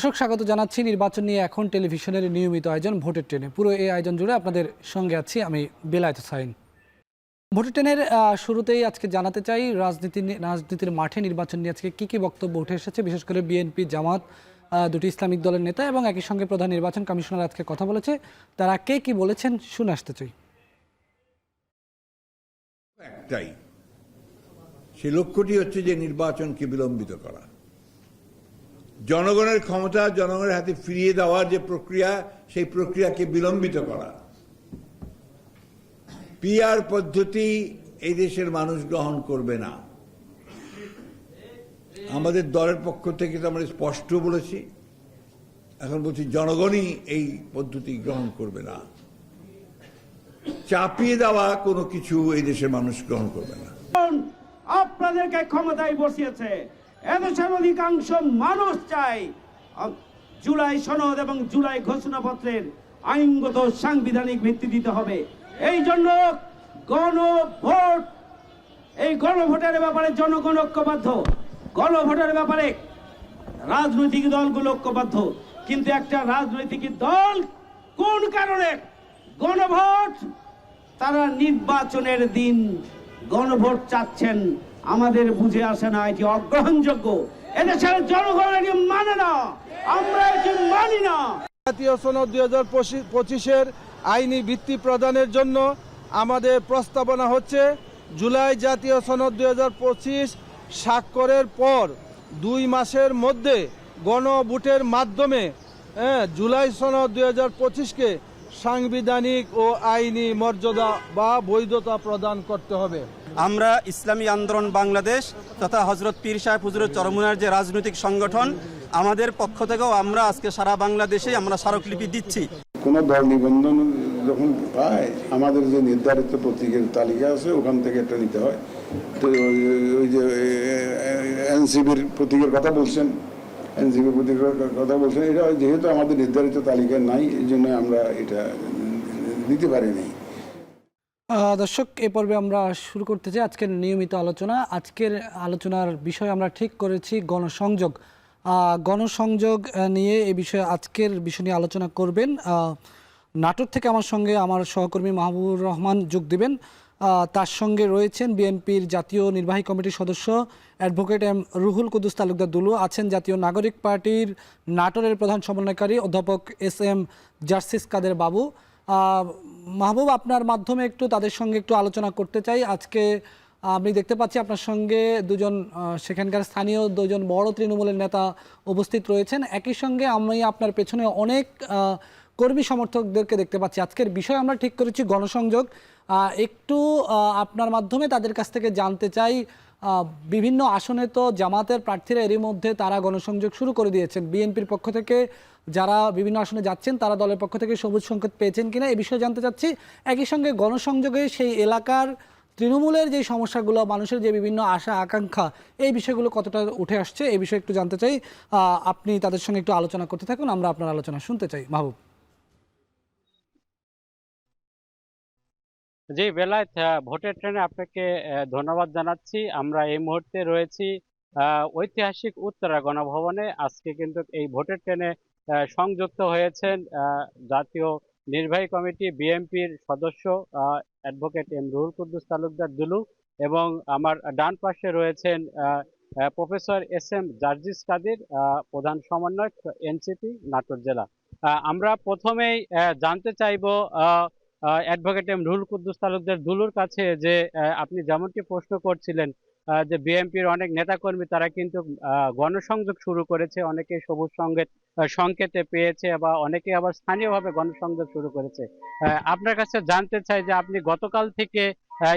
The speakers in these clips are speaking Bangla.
দর্শক স্বাগত জানাচ্ছি নির্বাচন নিয়ে এখন টেলিভিশনের নিয়মিত আয়োজন ভোটের ট্রেনে। পুরো এই আয়োজন জুড়ে আপনাদের সঙ্গে আছি আমি বেলায়েত হোসাইন। ভোটের ট্রেনের শুরুতেই আজকে জানাতে চাই রাজনীতির মাঠে নির্বাচন নিয়ে আজকে কী বক্তব্য উঠে এসেছে, বিশেষ করে বিএনপি, জামাত, দুটি ইসলামিক দলের নেতা এবং একই সঙ্গে প্রধান নির্বাচন কমিশনার আজকে কথা বলেছে। তারা কে বলেছেন শুনে আসতে চাই। একটাই, সেই লক্ষ্যটি হচ্ছে যে নির্বাচনকে বিলম্বিত করা, জনগণের ক্ষমতা জনগণের হাতে ফিরিয়ে দেওয়ার যে প্রক্রিয়া, সেই প্রক্রিয়াকে বিলম্বিত করা। পিআর পদ্ধতি এই দেশের মানুষ গ্রহণ করবে না। আমাদের দলের পক্ষ থেকে তো আমরা স্পষ্ট বলেছি, এখন বলছি জনগণই এই পদ্ধতি গ্রহণ করবে না। চাপিয়ে দেওয়া কোনো কিছু এই দেশের মানুষ গ্রহণ করবে না। আপনাদেরকে ক্ষমতায় বসিয়েছে, এদেশের অধিকাংশ মানুষ চায় জুলাই সনদ এবং জুলাই ঘোষণাপত্রের আইনগত সাংবিধানিক ভিত্তি দিতে হবে। এই জন্য গণভোট, এই গণভোটের ব্যাপারে জনগণ ঐক্যবদ্ধ, গণভোটের ব্যাপারে রাজনৈতিক দলগুলো ঐক্যবদ্ধ। কিন্তু একটা রাজনৈতিক দল কোন কারণে গণভোট, তারা নির্বাচনের দিন গণভোট চাচ্ছেন, আমাদের বুঝে আসে না। এটি অগ্রহণযোগ্য, এদেশের জনগণ এটি মানে না, আমরা এটি মানি না। জাতীয় সনদ 2025-এর আইনি ভিত্তি প্রদানের জন্য আমাদের প্রস্তাবনা হচ্ছে জুলাই জাতীয় সনদ 2025 স্বাক্ষরের পর 2 মাসের মধ্যে গণভোটের মাধ্যমে জুলাই সনদ 2025-কে সাংবিধানিক ও আইনি মর্যাদা বা বৈধতা প্রদান করতে হবে। আমরা ইসলামী আন্দোলন বাংলাদেশ তথা হযরত পীর সাহেব হুজুরের চরমুনার যে রাজনৈতিক সংগঠন, আমাদের পক্ষ থেকেও আমরা আজকে সারা বাংলাদেশে আমরা স্মারকলিপি দিচ্ছি। কোন দল নিবন্ধন যখন পায়, আমাদের যে নির্ধারিত প্রতীকের তালিকা আছে ওখান থেকে একটা নিতে হয়। তো ওই যে এনসিপির প্রতীকের কথা বলছেন, এনসিপির প্রতীকের কথা বলছেন, এটা যেহেতু আমাদের নির্ধারিত তালিকায় নাই, এই জন্য আমরা এটা দিতে পারিনি। দর্শক, এ পর্বে আমরা শুরু করতে চাই আজকের নিয়মিত আলোচনা। আজকের আলোচনার বিষয় আমরা ঠিক করেছি গণসংযোগ। গণসংযোগ নিয়ে এই বিষয়ে আজকের বিষয় নিয়ে আলোচনা করবেন। নাটোর থেকে আমার সঙ্গে আমার সহকর্মী মাহবুবুর রহমান যোগ দেবেন। তার সঙ্গে রয়েছেন বিএনপির জাতীয় নির্বাহী কমিটির সদস্য অ্যাডভোকেট এম রুহুল কুদ্দুস তালুকদার দুলু, আছেন জাতীয় নাগরিক পার্টির নাটোরের প্রধান সমন্বয়কারী অধ্যাপক এস.এম. জার্সিস কাদের বাবু। মাহবুব, আপনার মাধ্যমে একটু তাদের সঙ্গে একটু আলোচনা করতে চাই। আজকে আমি দেখতে পাচ্ছি আপনার সঙ্গে দুজন সেখানকার স্থানীয় দুজন বড় তৃণমূলের নেতা উপস্থিত রয়েছেন। একই সঙ্গে আমি আপনার পেছনে অনেক কর্মী সমর্থকদেরকে দেখতে পাচ্ছি। আজকের বিষয় আমরা ঠিক করেছি গণসংযোগ। একটু আপনার মাধ্যমে তাদের কাছ থেকে জানতে চাই, বিভিন্ন আসনে তো জামাতের প্রার্থীরা এরই মধ্যে তারা গণসংযোগ শুরু করে দিয়েছেন। বিএনপির পক্ষ থেকে যারা বিভিন্ন আসনে যাচ্ছেন তারা দলের পক্ষ থেকে সবুজ সংকেত পেয়েছেন কিনা এই বিষয়ে জানতে চাচ্ছি। একই সঙ্গে গণসংযোগে সেই এলাকার তৃণমূলের যে সমস্যাগুলো, মানুষের যে বিভিন্ন আশা আকাঙ্ক্ষা, এই বিষয়গুলো কতটা উঠে আসছে এই বিষয়ে একটু জানতে চাই। আপনি তাদের সঙ্গে একটু আলোচনা করতে থাকুন, আমরা আপনার আলোচনা শুনতে চাই। মাহবুব। জি বেলায়েত, ভোটের ট্রেনে আপনাকে ধন্যবাদ জানাচ্ছি। আমরা এই মুহূর্তে রয়েছি ঐতিহাসিক উত্তরা গণভবনে। আজকে কিন্তু এই ভোটের ট্রেনে সংযুক্ত হয়েছেন জাতীয় নির্বাহী কমিটি বিএনপির সদস্য অ্যাডভোকেট এম রুহুল কুদ্দুস তালুকদার দুলু, এবং আমার ডান পাশে রয়েছেন প্রফেসর এস.এম. জার্জিস কাদের, প্রধান সমন্বয়ক এনসিপি নাটোর জেলা। আমরা প্রথমেই জানতে চাইবো অ্যাডভোকেট এম রুহুল কুদ্দুস তালুকদার দুলুর কাছে যে আপনি যেমনটি প্রশ্ন করছিলেন যে বিএনপির অনেক নেতাকর্মী তারা কিন্তু গণসংযোগ শুরু করেছে, অনেকে সবুজ সংকেতে পেয়েছে বা অনেকে আবার স্থানীয়ভাবে গণসংযোগ শুরু করেছে। আপনার কাছে জানতে চাই যে আপনি গতকাল থেকে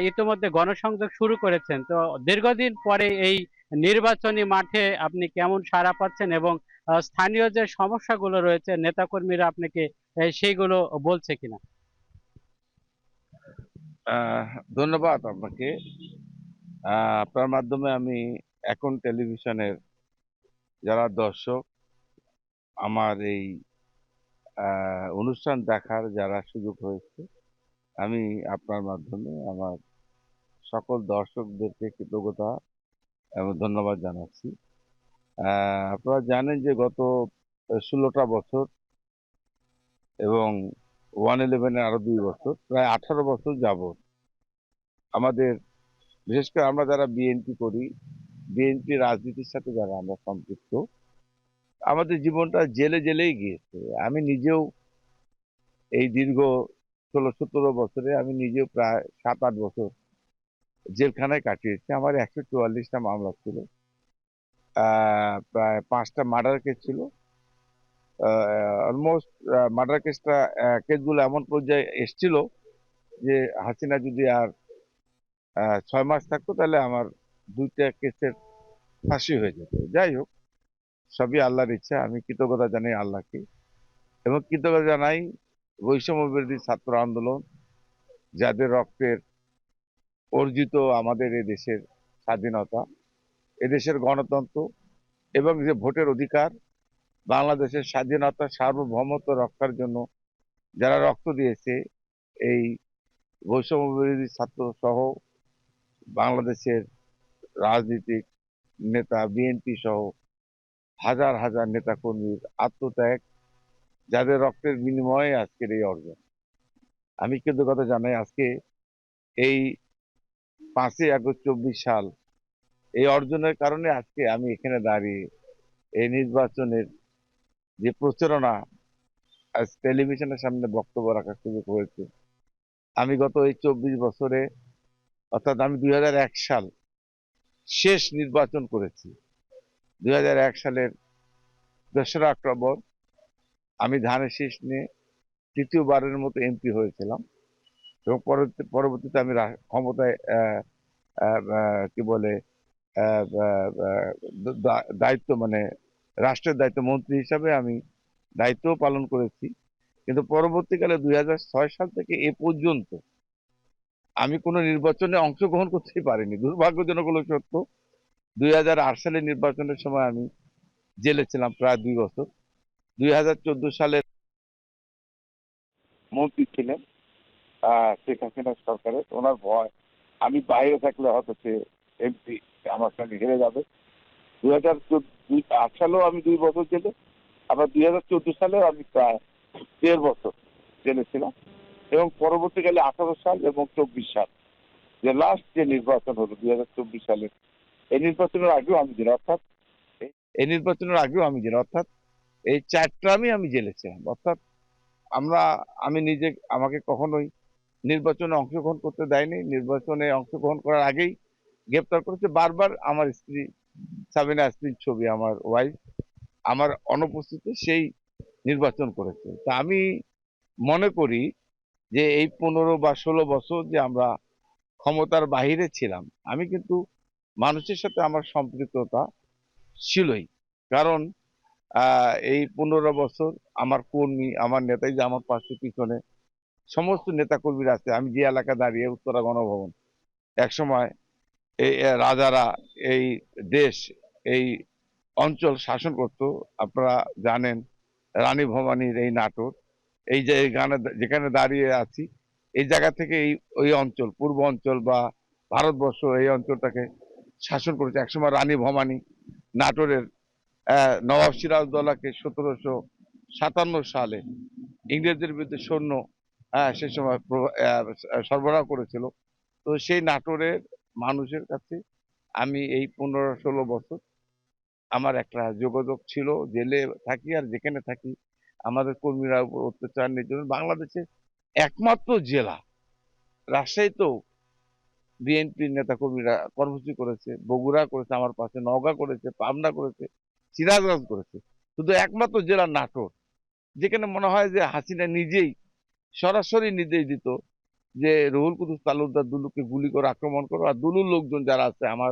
ইতিমধ্যে গণসংযোগ শুরু করেছেন, তো দীর্ঘদিন পরে এই নির্বাচনী মাঠে আপনি কেমন সাড়া পাচ্ছেন এবং স্থানীয় যে সমস্যাগুলো রয়েছে নেতাকর্মীরা আপনাকে সেইগুলো বলছে কিনা? ধন্যবাদ আপনাকে। আপনার মাধ্যমে আমি এখন টেলিভিশনের যারা দর্শক, আমার এই অনুষ্ঠান দেখার যারা সুযোগ হয়েছে, আমি আপনার মাধ্যমে আমার সকল দর্শকদেরকে কৃতজ্ঞতা এবং ধন্যবাদ জানাচ্ছি। আপনারা জানেন যে গত 16টা বছর এবং 111-এ আরো 2 বছর, প্রায় 18 বছর যাবত আমাদের, বিশেষ করে আমরা যারা বিএনপি করি, বিএনপি রাজনীতির সাথে যারা আমরা সম্পৃক্ত, আমাদের জীবনটা জেলে জেলেই গিয়েছে। আমি নিজেও এই দীর্ঘ 16-17 বছরে আমি নিজেও প্রায় 7-8 বছর জেলখানায় কাটিয়েছি। আমার 144টা মামলা ছিল, প্রায় 5টা মার্ডার কেস ছিল। অলমোস্ট মার্ডার কেসগুলো এমন পর্যায়ে এসছিল যে হাসিনা যদি আর 6 মাস থাকতো তাহলে আমার 2টা কেসের ফাঁসি হয়ে যেত। যাই হোক, সবই আল্লাহর ইচ্ছা। আমি কৃতজ্ঞতা জানাই আল্লাহকে এবং কৃতজ্ঞতা জানাই বৈষম্য বিরোধী ছাত্র আন্দোলন, যাদের রক্তের অর্জিত আমাদের এদেশের স্বাধীনতা, এদেশের গণতন্ত্র এবং যে ভোটের অধিকার, বাংলাদেশের স্বাধীনতা সার্বভৌমত্ব রক্ষার জন্য যারা রক্ত দিয়েছে, এই বৈষম্য বিরোধী ছাত্র সহ বাংলাদেশের রাজনীতিক নেতা, বিএনপি সহ হাজার হাজার নেতাকর্মীর আত্মত্যাগ, যাদের রক্তের বিনিময়ে আজকের এই অর্জন। আমি কৃতজ্ঞতা জানাই আজকে এই 5ই আগস্ট 24 সাল, এই অর্জনের কারণে আজকে আমি এখানে দাঁড়িয়ে এই নির্বাচনের যে প্রচারণা, আজ টেলিভিশনের সামনে বক্তব্য রাখার সুযোগ হয়েছে। আমি গত এই 24 বছরে, অর্থাৎ আমি 2001 সাল শেষ নির্বাচন করেছি। 2001 সালের 2রা অক্টোবর আমি ধানের শীষ নিয়ে তৃতীয়বারের মতো এমপি হয়েছিলাম এবং পরবর্তীতে আমি ক্ষমতায় কি বলে দায়িত্ব, মানে রাষ্ট্রের দায়িত্ব মন্ত্রী হিসাবে আমি দায়িত্ব পালন করেছি। কিন্তু পরবর্তীকালে 2006 সাল থেকে এ পর্যন্ত আমি কোনো নির্বাচনে অংশগ্রহণ করতেই পারিনি। দুর্ভাগ্যজনক হলো সত্য, 2008 সালের নির্বাচনের সময় আমি জেলে ছিলাম প্রায় 2 বছর। 2014 সালে মন্ত্রী ছিলেন শেখ হাসিনা সরকারের, ওনার ভয় আমি বাইরে থাকলে হয়তো সে এমপি আমার সঙ্গে হেরে যাবে। 2008 সালেও আমি 2 বছর জেলে, আবার 2014 সালেও আমি প্রায় 1.5 বছর জেলে ছিলাম এবং পরবর্তীকালে 18 সাল এবং 24 সাল যে লাস্ট যে নির্বাচন হলো 2024 সালের, এই নির্বাচনের আগেও আমি জেলে, অর্থাৎ এই 4 টার্মই আমি জেলে ছিলাম। অর্থাৎ আমি নিজে আমাকে কখনোই নির্বাচনে অংশগ্রহণ করতে দেয়নি। নির্বাচনে অংশগ্রহণ করার আগেই গ্রেপ্তার করেছে। বারবার আমার স্ত্রী সাবিনা ইয়াসমিন ছবি, আমার ওয়াইফ, আমার অনুপস্থিতিতে সেই নির্বাচন করেছে। তা আমি মনে করি যে এই 15 বা 16 বছর যে আমরা ক্ষমতার বাহিরে ছিলাম, আমি কিন্তু মানুষের সাথে আমার সম্পৃক্ততা ছিলই। কারণ এই 15 বছর আমার কর্মী, আমার নেতা, যে আমার পাশে পিছনে সমস্ত নেতাকর্মীরা আছে। আমি যে এলাকা দাঁড়িয়ে, উত্তরা গণভবন, একসময় এই রাজারা এই দেশ, এই অঞ্চল শাসন করত। আপনারা জানেন রানী ভবানীর এই নাটক, এই যে যেখানে দাঁড়িয়ে আছি, এই জায়গা থেকে ওই অঞ্চল, পূর্ব অঞ্চল বা ভারতবর্ষ, এই অঞ্চলটাকে শাসন করেছে একসময় রানী ভবানী। নাটোরের নবাব সিরাজউদ্দৌলাকে 1757 সালে ইংরেজদের বিরুদ্ধে সৈন্য সে সময় সরবরাহ করেছিল। তো সেই নাটোরের মানুষের কাছে আমি এই 15-16 বছর আমার একটা যোগাযোগ ছিল। জেলে থাকি আর যেখানে থাকি আমাদের কর্মীরা উপর অত্যাচার নির্যাতন। বাংলাদেশের একমাত্র জেলা রাজশাহীতেও বিএনপির নেতা কর্মীরা কর্মসূচি করেছে, বগুড়া করেছে, আমার পাশে নওগাঁ করেছে, পাবনা করেছে, সিরাজগঞ্জ করেছে। শুধু একমাত্র জেলা নাটোর, যেখানে মনে হয় যে হাসিনা নিজেই সরাসরি নির্দেশ দিত যে রুহুল কুদ্দুস তালুকদার দুলুকে গুলি করে আক্রমণ করো, আর দুলুর লোকজন যারা আছে আমার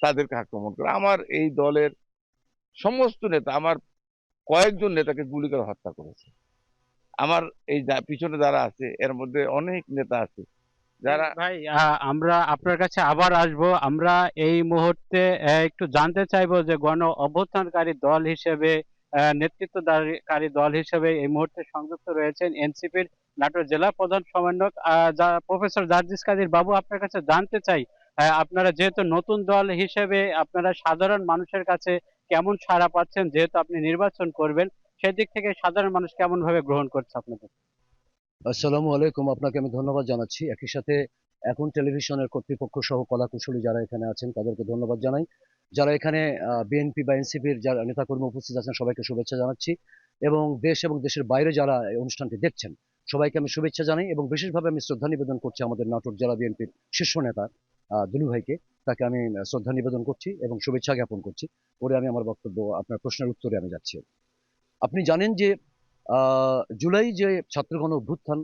তাদেরকে আক্রমণ করো। আমার এই দলের সমস্ত নেতা, আমার কয়েকজন নেতাকে গুলি করে হত্যা করেছে। আমার এই পিছনে যারা আছে এর মধ্যে অনেক নেতা আছে যারা। ভাই, আমরা আপনার কাছে আবার আসব। আমরা এই মুহূর্তে একটু জানতে চাইবো যে গণ অভ্যুত্থানকারী দল হিসেবে, নেতৃত্বদানকারী দল হিসেবে এই মুহূর্তে সংযুক্ত রয়েছেন এনসিপির নাটোর জেলা প্রধান সমন্বয়ক প্রফেসর জার্জিস কাদির বাবু। আপনার কাছে জানতে চাই, আপনারা যেহেতু নতুন দল হিসেবে আপনারা সাধারণ মানুষের কাছে কেমন সাড়া পাচ্ছেন, যেহেতু আপনি নির্বাচন করবেন, সেদিক থেকে সাধারণ মানুষ কেমন ভাবে গ্রহণ করছে আপনাদের? আসসালামু আলাইকুম, আপনাকে আমি ধন্যবাদ জানাচ্ছি। একই সাথে এখন টেলিভিশনের কর্তৃপক্ষ সহ কলাকুশলী যারা এখানে আছেন তাদেরকে ধন্যবাদ জানাই। যারা এখানে বিএনপি বা এনসিপির যারা নেতাকর্মী উপস্থিত আছেন সবাইকে শুভেচ্ছা জানাচ্ছি, এবং দেশ এবং দেশের বাইরে যারা এই অনুষ্ঠানটি দেখছেন সবাইকে আমি শুভেচ্ছা জানাই, এবং বিশেষভাবে আমি শ্রদ্ধা নিবেদন করছি আমাদের নাটোর জেলা বিএনপির শীর্ষ নেতা দুলু ভাইকে। তাকে আমি শ্রদ্ধা নিবেদন করছি এবং শুভেচ্ছা জ্ঞাপন করছি। পরে আমি আমার বক্তব্য আপনার প্রশ্নের উত্তরে আমি যাচ্ছি। আপনি জানেন যে জুলাই যে ছাত্রগণ অভ্যুত্থান,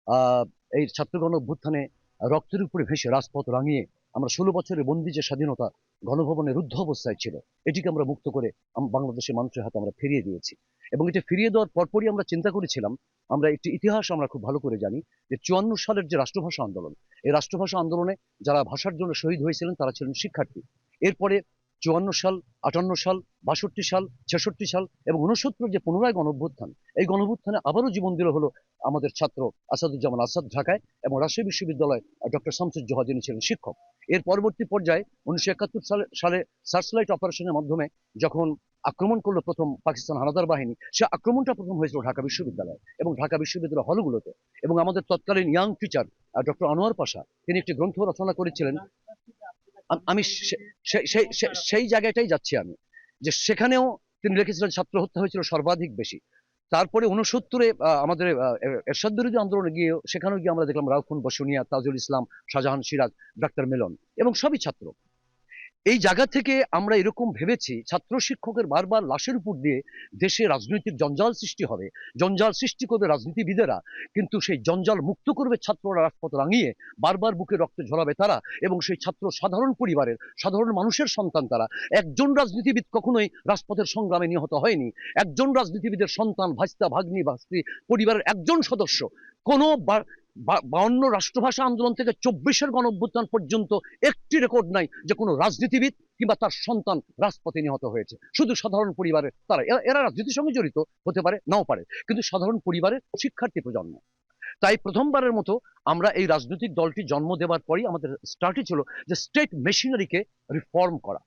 আহ, এই ছাত্রগণ অভ্যুত্থানে রক্তের উপরে ভেসে রাজপথ রাঙিয়ে আমরা 16 বছরের বন্দি যে স্বাধীনতা গণভবনে রুদ্ধ অবস্থায় ছিল, এটিকে আমরা মুক্ত করে বাংলাদেশের মানুষের হাতে আমরা ফিরিয়ে দিয়েছি। এবং এটা ফিরিয়ে দেওয়ার পরপরই আমরা চিন্তা করেছিলাম, আমরা একটি ইতিহাস আমরা খুব ভালো করে জানি যে 54 সালের যে রাষ্ট্রভাষা আন্দোলন, এই রাষ্ট্রভাষা আন্দোলনে যারা ভাষার জন্য শহীদ হয়েছিলেন তারা ছিলেন শিক্ষার্থী। এরপরে 54 সাল, 58 সাল, 62 সাল, 66 সাল এবং 69 যে পুনরায় গণঅভ্যুত্থান, এই গণঅভ্যুত্থানে আবারও জীবন দিল হলো আমাদের ছাত্র আসাদুজ্জামান আসাদ ঢাকায়, এবং রাজশাহী বিশ্ববিদ্যালয় ডক্টর শামসুজ্জোহা যিনি ছিলেন শিক্ষক। এর পরবর্তী পর্যায়ে 1971 সালে সার্চলাইট অপারেশনের মাধ্যমে যখন আক্রমণ করলো প্রথম পাকিস্তান হানাদার বাহিনী, সে আক্রমণটা প্রথম হয়েছিল ঢাকা বিশ্ববিদ্যালয় এবং ঢাকা বিশ্ববিদ্যালয় হলগুলোতে। এবং আমাদের তৎকালীন young teacher doctor Anwar Pasha তিনি একটি গ্রন্থ রচনা করেছিলেন। আমি সেই জায়গাটাই যাচ্ছি আমি, যে সেখানেও তিনি লিখেছিলেন ছাত্র হত্যা হয়েছিল সর্বাধিক বেশি। তারপরে 69-এ আমাদের এরশাদ বিরোধী আন্দোলনে গিয়ে সেখানেও গিয়ে আমরা দেখলাম রাউফুন বসুনিয়া, তাজুল ইসলাম, শাহজাহান সিরাজ, ডাক্তার মিলন এবং সবই ছাত্র। এই জায়গা থেকে আমরা এরকম ভেবেছি ছাত্র শিক্ষকের বারবার লাশের উপর দিয়ে দেশে রাজনৈতিক জঞ্জাল সৃষ্টি হবে, জঞ্জাল সৃষ্টি করবে রাজনীতিবিদেরা, কিন্তু সেই জঞ্জাল মুক্ত করবে ছাত্ররা রাজপথ রাঙিয়ে, বারবার বুকে রক্ত ঝরাবে তারা, এবং সেই ছাত্র সাধারণ পরিবারের সাধারণ মানুষের সন্তান তারা। একজন রাজনীতিবিদ কখনোই রাজপথের সংগ্রামে নিহত হয়নি। একজন রাজনীতিবিদের সন্তান, ভাস্তা, ভাগ্নি, ভাস্ত্রী, পরিবারের একজন সদস্য কোনো 52 রাষ্ট্রভাষা আন্দোলন থেকে 24-এর গণঅভ্যুত্থান পর্যন্ত একটি রেকর্ড নাই যে কোনো রাজনীতিবিদ কিংবা তার সন্তান রাজপথে নিহত হয়েছে। শুধু সাধারণ পরিবারের তারা, এরা রাজনীতির সঙ্গে জড়িত হতে পারে, নাও পারে, কিন্তু সাধারণ পরিবারের শিক্ষার্থী প্রজন্ম। তাই প্রথমবারের মতো আমরা এই রাজনৈতিক দলটি জন্ম দেওয়ার পরই আমাদের স্টার্টই ছিল যে স্টেট মেশিনারিকে রিফর্ম করা।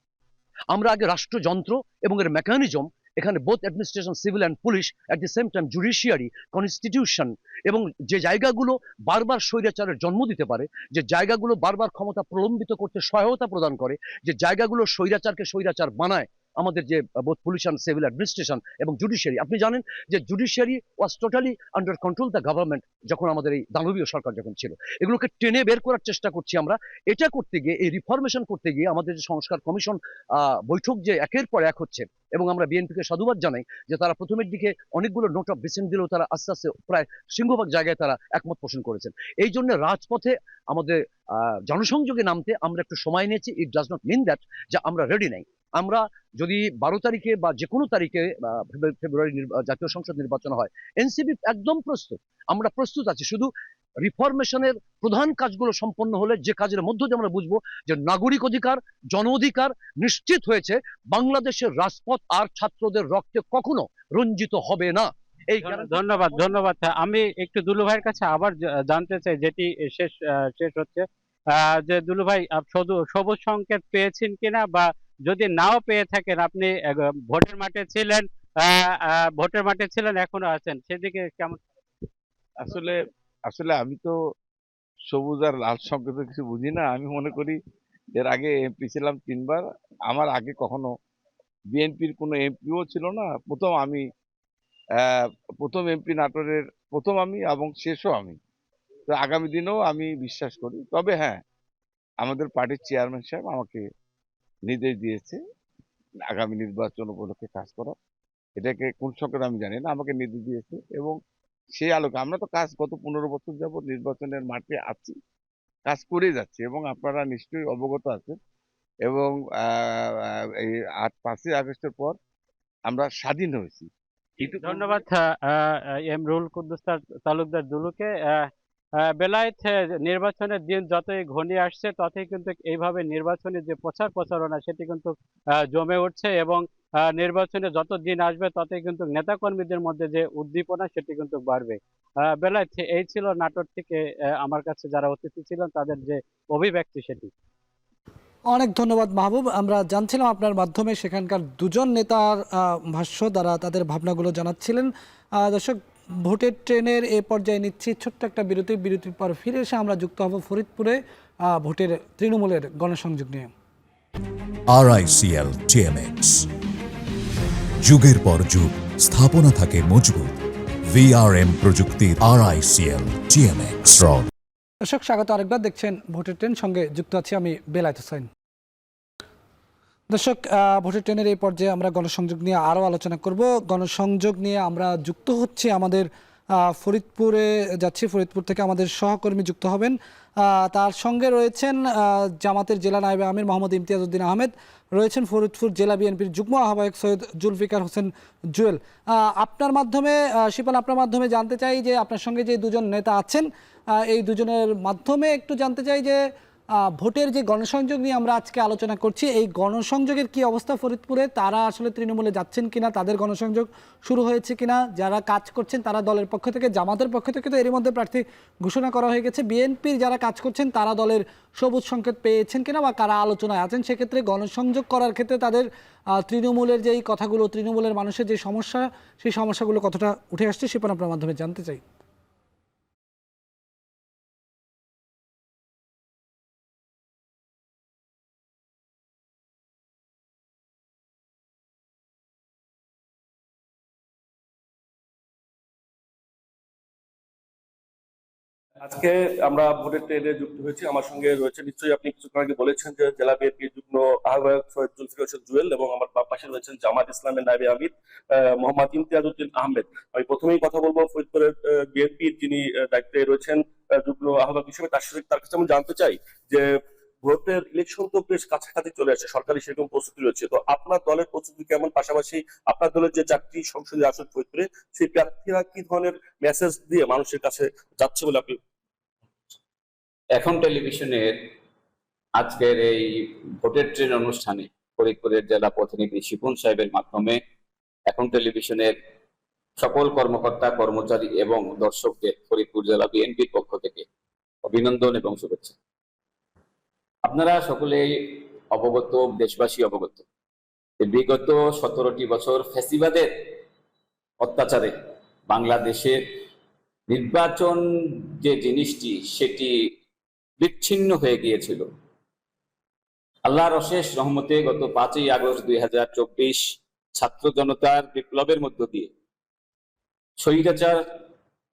আমরা আগে রাষ্ট্রযন্ত্র এবং এর মেকানিজম, এখানে both administration, civil and police, at the same time judiciary, constitution, এবং যে জায়গাগুলো বারবার স্বৈরাচারের জন্ম দিতে পারে, যে জায়গাগুলো বারবার ক্ষমতা প্রলম্বিত করতে সহায়তা প্রদান করে, যে জায়গাগুলো স্বৈরাচারকে স্বৈরাচার বানায়, আমাদের যে both police and civil administration এবং জুডিশিয়ারি। আপনি জানেন যে judiciary was totally under control the government যখন আমাদের এই দানবীয় সরকার যখন ছিল। এগুলোকে টেনে বের করার চেষ্টা করছি আমরা। এটা করতে গিয়ে, এই রিফরমেশন করতে গিয়ে আমাদের যে সংস্কার কমিশন বৈঠক যে একের পর এক হচ্ছে, এবং আমরা বিএনপিকে সাধুবাদ জানাই যে তারা প্রথমের দিকে অনেকগুলো নোট অফ ডিসেন্ট দিলেও তারা আস্তে আস্তে প্রায় সিংহভাগ জায়গায় তারা একমত পোষণ করেছেন। এই জন্য রাজপথে আমাদের জনসংযোগে নামতে আমরা একটু সময় নিয়েছি। It does not mean that যে আমরা রেডি নাই। আমরা যদি 12 তারিখে বা যে কোনো তারিখে ফেব্রুয়ারি জাতীয় সংসদ নির্বাচন হয়, এনসিপি একদম প্রস্তুত, আমরা প্রস্তুত আছি। শুধু রিফরমেশনের প্রধান কাজগুলো সম্পন্ন হলে, যে কাজের মধ্য দিয়ে আমরা বুঝবো যে নাগরিক অধিকার, জন অধিকার নিশ্চিত হয়েছে, বাংলাদেশের রাজপথ আর ছাত্রদের রক্তে কখনো রঞ্জিত হবে না। এই ধন্যবাদ, ধন্যবাদ। আমি একটু দুলু ভাইয়ের কাছে আবার জানতে চাই, যেটি শেষ হচ্ছে, যে দুলু ভাই সবুজ সংকেত পেয়েছেন কিনা, বা যদি নাও পেয়ে থাকেন, আপনি ভোটের মাঠে ছিলেন, এখনো আছেন, সেদিকে কেমন? আসলে আসলে আমি তো সবুজ আর লাল সংকেতের কিছু বুঝি না। আমি মনে করি এর আগে এমপি ছিলাম 3 বার। আমার আগে কখনো বিএনপির কোনো এমপিও ছিল না। প্রথম এমপি নাটোরের, প্রথম আমি এবং শেষও আমি। তো আগামী দিনেও আমি বিশ্বাস করি। তবে হ্যাঁ, আমাদের পার্টির চেয়ারম্যান সাহেব আমাকে নির্দেশ দিয়েছে আগামী নির্বাচন উপলক্ষে কাজ করা। এটাকে কোন সংকেত আমি জানি না, আমাকে নির্দেশ দিয়েছে, এবং সেই আলোকে আমরা তো কাজ গত 15 বছর যাবত নির্বাচনের মাঠে আছি, কাজ করে যাচ্ছি, এবং আপনারা নিশ্চয়ই অবগত আছেন। এবং এই 5ই আগস্টের পর আমরা স্বাধীন হয়েছি। ধন্যবাদ এম রুহুল কুদ্দুস তালুকদার দুলুকে। বেলায়েত, নির্বাচনের দিন যতই ঘনিয়ে আসছে ততই কিন্তু এইভাবে নির্বাচনের যে প্রচারণা সেটি কিন্তু জমে উঠছে, এবং নির্বাচনে যত দিন আসবে ততই কিন্তু নেতাকর্মীদের মধ্যে যে উদ্দীপনা সেটি কিন্তু বাড়বে। বেলায়েত, এই ছিল নাটোর থেকে আমার কাছে যারা অতিথি ছিলেন তাদের যে অভিব্যক্তি সেটি। অনেক ধন্যবাদ মাহবুব। আমরা জানছিলাম আপনার মাধ্যমে সেখানকার দুজন নেতার ভাষ্য দ্বারা তাদের ভাবনাগুলো জানাচ্ছিলেন। দর্শক, ভোটের ট্রেনের এ পর্যায়ে নিচ্ছি ছোট্ট একটা বিরতির পর ফিরে এসে আমরা যুক্ত হব ফরিদপুরে ভোটের তৃণমূলের গণসংযোগ নিয়ে। RICL TMX, যুগের পর যুগ স্থাপনা থাকে মজবুত। VRM প্রযুক্তির RICL TMX রড। দর্শক, স্বাগত আরেকবার। দেখছেন ভোটের ট্রেন, সঙ্গে যুক্ত আছি আমি বেলায়েত হোসেন। দর্শক, ভোটের ট্রেনের এই পর্যায়ে আমরা গণসংযোগ নিয়ে আরও আলোচনা করব। গণসংযোগ নিয়ে আমরা যুক্ত হচ্ছি আমাদের ফরিদপুরে যাচ্ছি। ফরিদপুর থেকে আমাদের সহকর্মী যুক্ত হবেন। তার সঙ্গে রয়েছেন জামাতের জেলা নায়েবে আমির মোহাম্মদ ইমতিয়াজ উদ্দিন আহমেদ, রয়েছেন ফরিদপুর জেলা বিএনপির যুগ্ম আহ্বায়ক সৈয়দ জুলফিকার হোসেন জুয়েল। আপনার মাধ্যমে শিপন, আপনার মাধ্যমে জানতে চাই যে আপনার সঙ্গে যে দুজন নেতা আছেন, এই দুজনের মাধ্যমে একটু জানতে চাই যে ভোটের যে গণসংযোগ নিয়ে আমরা আজকে আলোচনা করছি, এই গণসংযোগের কি অবস্থা ফরিদপুরে? তারা আসলে তৃণমূলে যাচ্ছেন কিনা, তাদের গণসংযোগ শুরু হয়েছে কিনা, যারা কাজ করছেন তারা দলের পক্ষ থেকে, জামাতের পক্ষ থেকে তো এরই মধ্যে প্রার্থী ঘোষণা করা হয়ে গেছে, বিএনপির যারা কাজ করছেন তারা দলের সবুজ সংকেত পেয়েছেন কিনা বা কারা আলোচনায় আছেন, সেক্ষেত্রে গণসংযোগ করার ক্ষেত্রে তাদের তৃণমূলের যেই কথাগুলো, তৃণমূলের মানুষের যে সমস্যা, সেই সমস্যাগুলো কতটা উঠে আসছে, শিপন আপনার মাধ্যমে জানতে চাই। আজকে আমরা ভোটের ট্রেনে যুক্ত হয়েছি। আমার সঙ্গে রয়েছে, নিশ্চয়ই আপনি কিছুক্ষণ আগে বলেছেন যে জেলা বিএনপির যুগ্ম আহ্বায়ক সৈয়দ জুলফিকার হোসেন জুয়েল, এবং আমার পাশে রয়েছেন জামাত ইসলামের নায়েবে আমির মোহাম্মদ ইমতিয়াজ উদ্দিন আহমেদ। আমি প্রথমেই কথা বলবো ফরিদপুরের বিএনপির যিনি দায়িত্বে রয়েছেন যুগ্ম আহ্বায়ক হিসেবে, তার কাছে আমি জানতে চাই যে ভোটের ইলেকশন তো বেশ কাছাকাছি চলে আসছে, সরকারি সেরকম প্রস্তুতি রয়েছে, তো আপনার দলের প্রস্তুতি কেমন? পাশাপাশি আপনার দলের যে 4টি সংসদীয় আসন ফরিদপুরে, সেই প্রার্থীরা কি ধরনের মেসেজ দিয়ে মানুষের কাছে যাচ্ছে বলে আপনি? এখন টেলিভিশনের আজকের এই ভোটের ট্রেন অনুষ্ঠানে ফরিদপুরের জেলা প্রতিনিধি শিপন সাহেবের মাধ্যমে এখন টেলিভিশনের সকল কর্মকর্তা, কর্মচারী এবং দর্শকদের ফরিদপুর জেলা বিএনপির পক্ষ থেকে অভিনন্দন এবং শুভেচ্ছা। আপনারা সকলেই অবগত, দেশবাসী অবগত, বিগত 17টি বছর ফ্যাসিবাদের অত্যাচারে বাংলাদেশের নির্বাচন যে জিনিসটি, সেটি বিচ্ছিন্ন হয়ে গিয়েছিল। আল্লাহর অশেষ রহমতে গত 5ই আগস্ট 2024 ছাত্র জনতার বিপ্লবের মধ্য দিয়ে স্বৈরাচার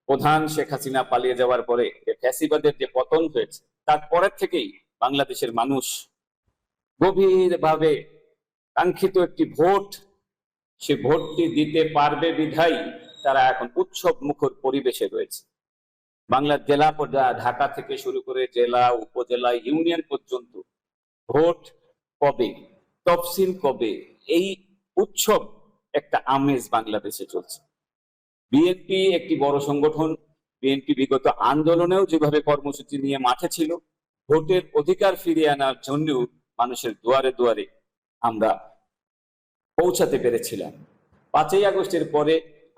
প্রধান শেখ হাসিনা পালিয়ে যাওয়ার পরে ফ্যাসিবাদের যে পতন হয়েছে, তারপরের থেকেই বাংলাদেশের মানুষ গভীরভাবে কাঙ্ক্ষিত একটি ভোট, সে ভোটটি দিতে পারবে বিধায় তারা এখন উৎসব মুখর পরিবেশে রয়েছে। বাংলার জেলা পর্যায়ে ঢাকা থেকে শুরু করে জেলা, উপজেলা, ইউনিয়ন পর্যন্ত ভোট কবে, তফসিল কবে, এই উৎসব একটা আমেজ বাংলাদেশে চলছে। বিএনপি একটি বড় সংগঠন। বিএনপি বিগত আন্দোলনেও যেভাবে কর্মসূচি নিয়ে মাঠে ছিল, ভোটের অধিকার ফিরিয়ে আনার জন্য মানুষের দুয়ারে দুয়ারে আমরা পৌঁছাতে পেরেছিলাম। 5ই আগস্টের পরে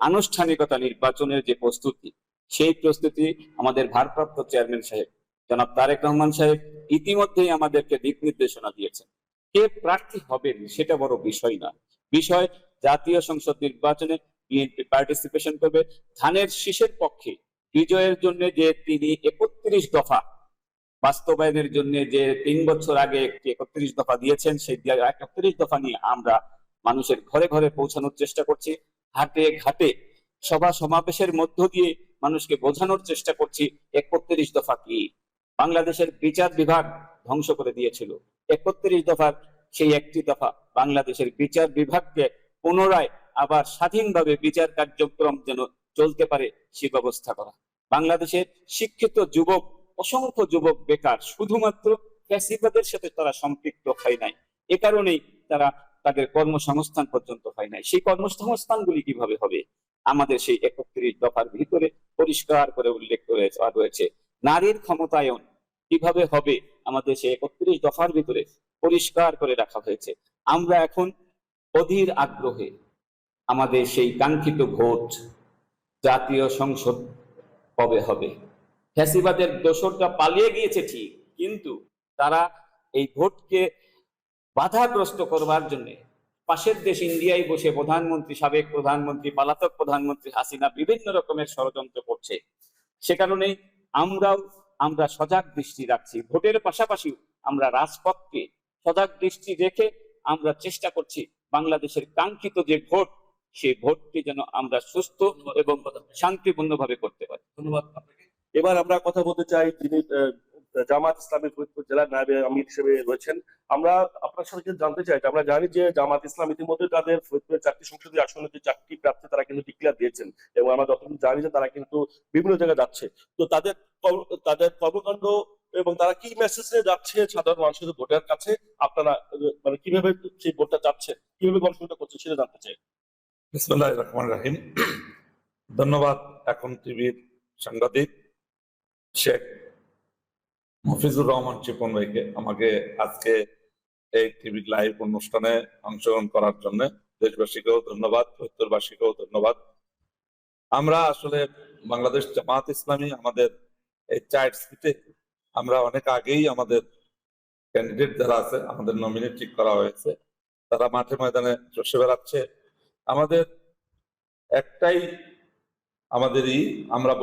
আনুষ্ঠানিকতা নির্বাচনের যে প্রস্তুতি, সেই প্রস্তুতি আমাদের ভারপ্রাপ্ত চেয়ারম্যান সাহেব জনাব তারেক রহমান সাহেব ইতিমধ্যেই আমাদেরকে দিক নির্দেশনা দিয়েছেন। কে প্রার্থী হবেন সেটা বড় বিষয় না, বিষয় জাতীয় সংসদ নির্বাচনে বিএনপি পার্টিসিপেশন করবে। ধানের শীষের পক্ষে বিজয়ের জন্য যে তিনি 31 দফা বাস্তবায়নের জন্য যে 3 বছর আগে একটি 31 দফা দিয়েছেন, সেই 31 দফা নিয়ে আমরা মানুষের ঘরে ঘরে পৌঁছানোর চেষ্টা করছি। হাটে ঘাটে সভা সমাবেশের মধ্য দিয়ে মানুষকে বোঝানোর চেষ্টা করছি 31 দফা কি। বাংলাদেশের বিচার বিভাগ ধ্বংস করে দিয়েছিল। 31 দফার সেই একটি দফা বাংলাদেশের বিচার বিভাগকে পুনরায় আবার স্বাধীনভাবে বিচার কার্যক্রম যেন চলতে পারে সে ব্যবস্থা করা। বাংলাদেশের শিক্ষিত যুবক, অসংখ্য যুবক বেকার, শুধুমাত্র ফ্যাসিবাদের সাথে তারা সম্পৃক্ত হয় নাই, এ কারণেই তারা তাদের কর্মসংস্থান পর্যন্ত হয় নাই। সেই কর্মসংস্থানগুলি কিভাবে হবে? আমাদের সেই 31 দফার ভিতরে পরিষ্কার করে উল্লেখ করে রয়েছে। নারীর ক্ষমতায়ন কিভাবে হবে, আমাদের সেই 31 দফার ভিতরে পরিষ্কার করে রাখা হয়েছে। আমরা এখন অধীর আগ্রহে আমাদের সেই কাঙ্ক্ষিত ভোট, জাতীয় সংসদ কবে হবে। ফ্যাসিবাদের দোসররা পালিয়ে গিয়েছে ঠিক, কিন্তু তারা এই ভোটকে বাধাগ্রস্ত করবার জন্য পাশের দেশ ইন্ডিয়ায় বসে প্রধানমন্ত্রী, সাবেক প্রধানমন্ত্রী, পলাতক প্রধানমন্ত্রী হাসিনা বিভিন্ন রকমের ষড়যন্ত্র করছে। সে কারণে আমরা সজাগ দৃষ্টি রাখছি। ভোটের পাশাপাশি আমরা রাজপথকে সজাগ দৃষ্টি রেখে আমরা চেষ্টা করছি বাংলাদেশের কাঙ্ক্ষিত যে ভোট, সেই ভোটটি যেন আমরা সুস্থ এবং শান্তিপূর্ণভাবে করতে পারি। ধন্যবাদ আপনাকে। এবার আমরা কথা বলতে চাই যিনি জামাত ইসলামী ফরিদপুর জেলার নায়েবে আমির হিসেবে রয়েছেন। আমরা আপনার সাথে কিন্তু জানতে চাই, আমরা জানি যে জামাত ইসলাম ইতিমধ্যে তাদের ফরিদপুরের 4টি সংসদীয় আসনে যে 4টি প্রার্থী তারা কিন্তু ডিক্লেয়ার দিয়েছেন, এবং আমরা যতটুকু জানি যে তারা কিন্তু বিভিন্ন জায়গায় যাচ্ছে। তো তাদের কর্মকাণ্ড এবং তারা কি মেসেজ নিয়ে যাচ্ছে সাধারণ মানুষের ভোটের কাছে, আপনারা মানে কিভাবে সেই ভোটটা চাচ্ছে, কিভাবে গণসংযোগ করছে সেটা জানতে চাই। বিসমিল্লাহির রহমানির রহিম। ধন্যবাদ এখন টিভির সাংবাদিক শেখ মফিজুর রহমান চিপন ভাইকে আমাকে আজকে এই টিভি লাইভ অনুষ্ঠানে অংশগ্রহণ করার জন্য। দেশবাসীকেও ধন্যবাদ, ফরিদপুরবাসীকেও ধন্যবাদ। আমরা আসলে বাংলাদেশ জামাত ইসলামী আমাদের এই 4 সিটে আমরা অনেক আগেই আমাদের ক্যান্ডিডেট যারা আছে, আমাদের নমিনি ঠিক করা হয়েছে, তারা মাঠে ময়দানে চষে বেড়াচ্ছে। আমাদের একটাই আমরা